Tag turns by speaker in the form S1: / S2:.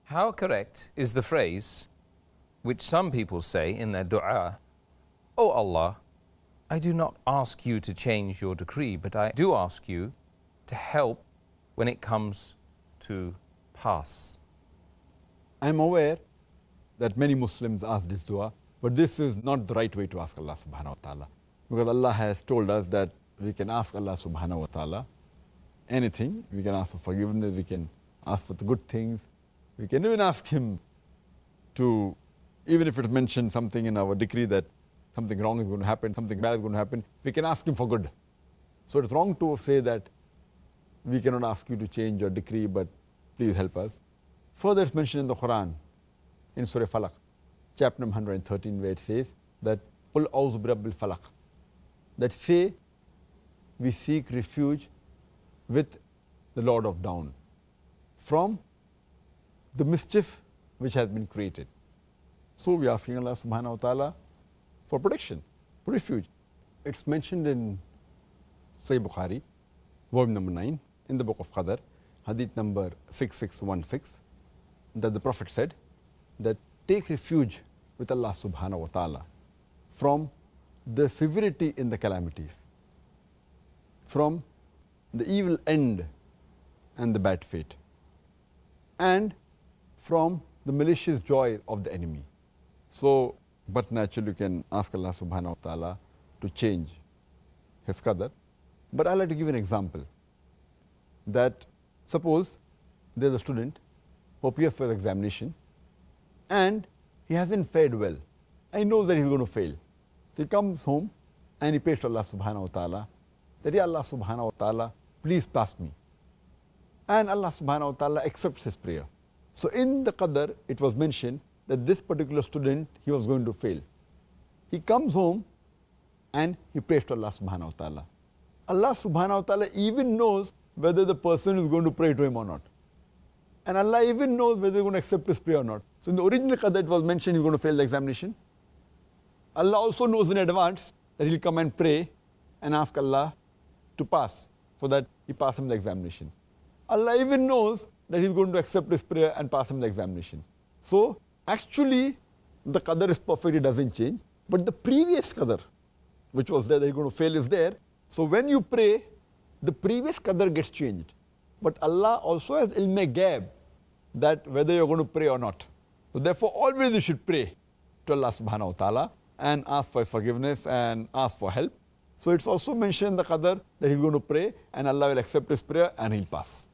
S1: How correct is the phrase which some people say in their dua, "O Allah, I do not ask you to change your decree, but I do ask you to help when it comes to pass"?
S2: I'm aware that many Muslims ask this dua, but this is not the right way to ask Allah subhanahu wa ta'ala. Because Allah has told us that we can ask Allah subhanahu wa ta'ala anything. We can ask for forgiveness, we can ask for the good things. We can even ask Him to, even if it's mentioned something in our decree that something wrong is going to happen, something bad is going to happen, we can ask Him for good. So it's wrong to say that we cannot ask you to change your decree, but please help us. Further, it's mentioned in the Quran, in Surah Falaq, chapter number 113, where it says that قُلْ أَعُوذُ بِرَبِّ الْفَلَقِ, that say, we seek refuge with the Lord of Dawn from the mischief which has been created. So we are asking Allah subhanahu wa ta'ala for protection, for refuge. It's mentioned in Sahih Bukhari, volume number 9, in the book of Qadr, hadith number 6616, that the Prophet said that take refuge with Allah subhanahu wa ta'ala from the severity in the calamities, from the evil end and the bad fate, and from the malicious joy of the enemy. So, but naturally you can ask Allah subhanahu wa ta'ala to change His qadr. But I'd like to give an example, that suppose there's a student who appears for the examination and he hasn't fared well. And he knows that he's going to fail. So he comes home and he prays to Allah subhanahu wa ta'ala that, Ya Allah subhanahu wa ta'ala, please pass me. And Allah subhanahu wa ta'ala accepts his prayer. So in the qadr, it was mentioned that this particular student, he was going to fail. He comes home and he prays to Allah subhanahu wa ta'ala. Allah subhanahu wa ta'ala even knows whether the person is going to pray to him or not. And Allah even knows whether he's going to accept his prayer or not. So in the original qadr, it was mentioned he's going to fail the examination. Allah also knows in advance that he'll come and pray and ask Allah to pass, so that he passes him the examination. Allah even knows that he's going to accept his prayer and pass him the examination. So actually the qadr is perfect, it doesn't change. But the previous qadr, which was there that he's going to fail, is there. So when you pray, the previous qadr gets changed. But Allah also has ilm ghaib, that whether you're going to pray or not. So therefore always you should pray to Allah subhanahu wa ta'ala and ask for His forgiveness and ask for help. So it's also mentioned in the qadr that he's going to pray and Allah will accept his prayer and he'll pass.